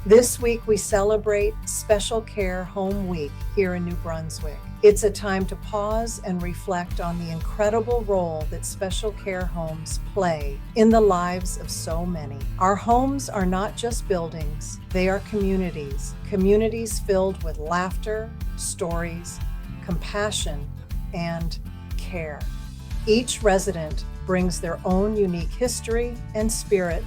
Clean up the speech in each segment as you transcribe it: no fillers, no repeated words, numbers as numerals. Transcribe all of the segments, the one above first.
This week, we celebrate Special Care Home Week here in New Brunswick. It's a time to pause and reflect on the incredible role that special care homes play in the lives of so many. Our homes are not just buildings, they are communities, communities filled with laughter, stories, compassion, and care. Each resident brings their own unique history and spirit,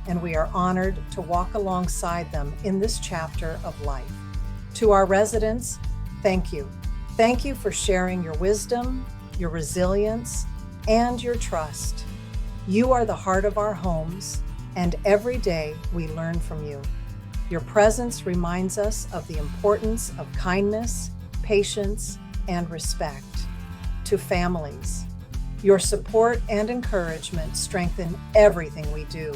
and we are honored to walk alongside them in this chapter of life. To our residents, thank you. Thank you for sharing your wisdom, your resilience, and your trust. You are the heart of our homes, and every day we learn from you. Your presence reminds us of the importance of kindness, patience, and respect. To families, your support and encouragement strengthen everything we do.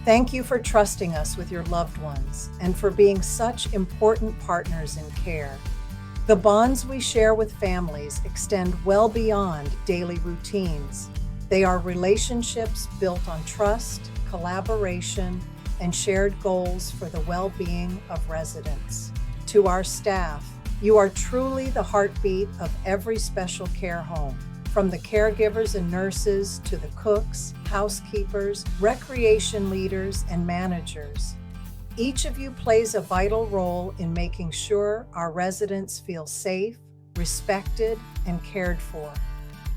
Thank you for trusting us with your loved ones and for being such important partners in care. The bonds we share with families extend well beyond daily routines. They are relationships built on trust, collaboration, and shared goals for the well-being of residents. To our staff, you are truly the heartbeat of every special care home. From the caregivers and nurses to the cooks, housekeepers, recreation leaders, and managers, each of you plays a vital role in making sure our residents feel safe, respected, and cared for.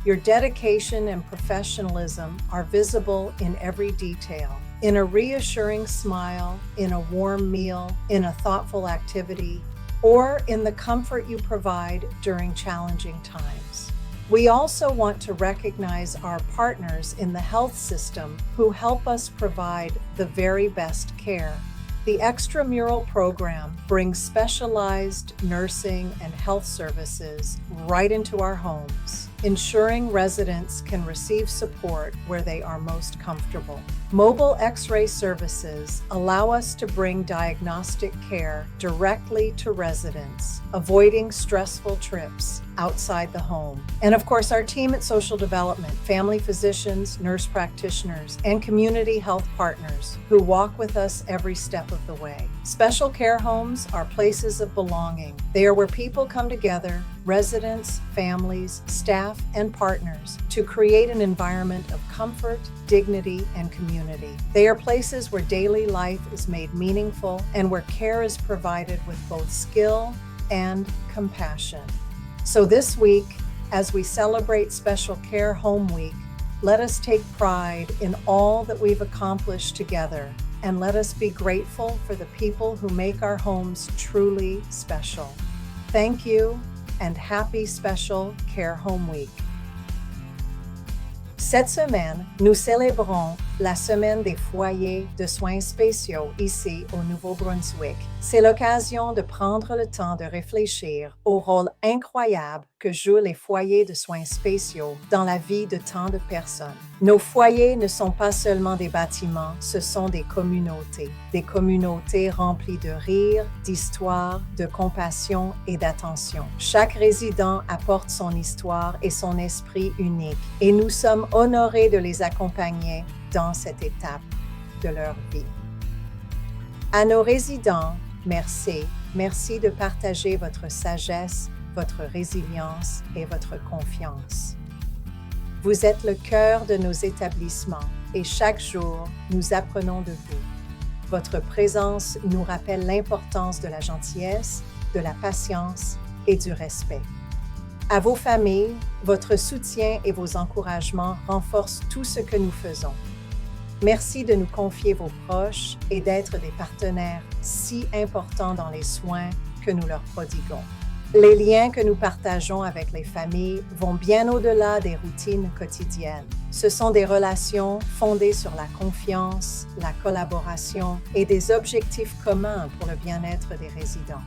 Your dedication and professionalism are visible in every detail. In a reassuring smile, in a warm meal, in a thoughtful activity, or in the comfort you provide during challenging times. We also want to recognize our partners in the health system who help us provide the very best care. The Extramural program brings specialized nursing and health services right into our homes, ensuring residents can receive support where they are most comfortable. Mobile X-ray services allow us to bring diagnostic care directly to residents, avoiding stressful trips outside the home. And of course, our team at Social Development, family physicians, nurse practitioners, and community health partners who walk with us every step of the way. Special care homes are places of belonging. They are where people come together, residents, families, staff, and partners, to create an environment of comfort, dignity, and community. They are places where daily life is made meaningful and where care is provided with both skill and compassion. So this week, as we celebrate Special Care Home Week, let us take pride in all that we've accomplished together, and let us be grateful for the people who make our homes truly special. Thank you, and happy Special Care Home Week. Cette semaine, nous célébrons la Semaine des foyers de soins spéciaux ici au Nouveau-Brunswick. C'est l'occasion de prendre le temps de réfléchir au rôle incroyable que jouent les foyers de soins spéciaux dans la vie de tant de personnes. Nos foyers ne sont pas seulement des bâtiments, ce sont des communautés remplies de rire, d'histoire, de compassion et d'attention. Chaque résident apporte son histoire et son esprit unique, et nous sommes honorés de les accompagner dans cette étape de leur vie. À nos résidents, merci. Merci de partager votre sagesse, votre résilience et votre confiance. Vous êtes le cœur de nos établissements et chaque jour, nous apprenons de vous. Votre présence nous rappelle l'importance de la gentillesse, de la patience et du respect. À vos familles, votre soutien et vos encouragements renforcent tout ce que nous faisons. Merci de nous confier vos proches et d'être des partenaires si importants dans les soins que nous leur prodiguons. Les liens que nous partageons avec les familles vont bien au-delà des routines quotidiennes. Ce sont des relations fondées sur la confiance, la collaboration et des objectifs communs pour le bien-être des résidents.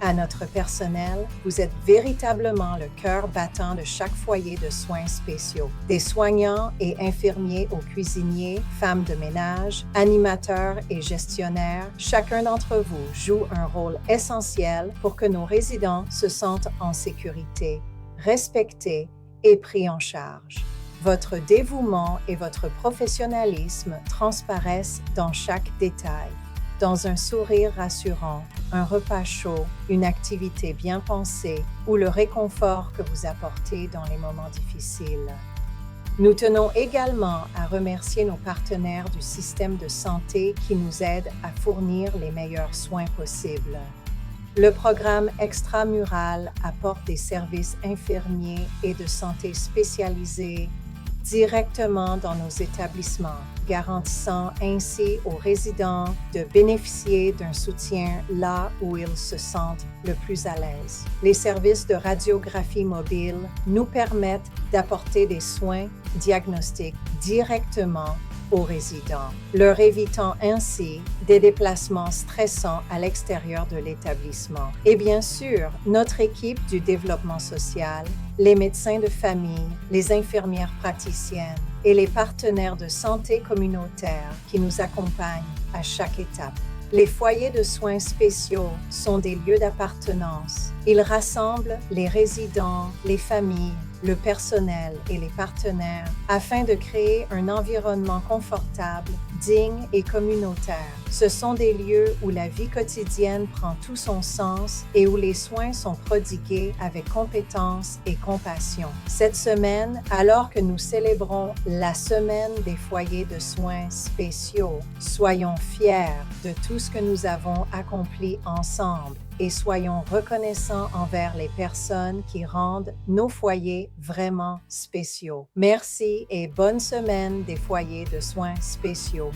À notre personnel, vous êtes véritablement le cœur battant de chaque foyer de soins spéciaux. Des soignants et infirmiers aux cuisiniers, femmes de ménage, animateurs et gestionnaires, chacun d'entre vous joue un rôle essentiel pour que nos résidents se sentent en sécurité, respectés et pris en charge. Votre dévouement et votre professionnalisme transparaissent dans chaque détail. Dans un sourire rassurant, un repas chaud, une activité bien pensée ou le réconfort que vous apportez dans les moments difficiles. Nous tenons également à remercier nos partenaires du système de santé qui nous aident à fournir les meilleurs soins possibles. Le programme Extramural apporte des services infirmiers et de santé spécialisés directement dans nos établissements, garantissant ainsi aux résidents de bénéficier d'un soutien là où ils se sentent le plus à l'aise. Les services de radiographie mobile nous permettent d'apporter des soins diagnostiques directement aux résidents, leur évitant ainsi des déplacements stressants à l'extérieur de l'établissement. Et bien sûr, notre équipe du développement social, les médecins de famille, les infirmières praticiennes et les partenaires de santé communautaire qui nous accompagnent à chaque étape. Les foyers de soins spéciaux sont des lieux d'appartenance. Ils rassemblent les résidents, les familles, le personnel et les partenaires afin de créer un environnement confortable, digne et communautaire. Ce sont des lieux où la vie quotidienne prend tout son sens et où les soins sont prodigués avec compétence et compassion. Cette semaine, alors que nous célébrons la Semaine des foyers de soins spéciaux, soyons fiers de tout ce que nous avons accompli ensemble et soyons reconnaissants envers les personnes qui rendent nos foyers vraiment spéciaux. Merci et bonne semaine des foyers de soins spéciaux.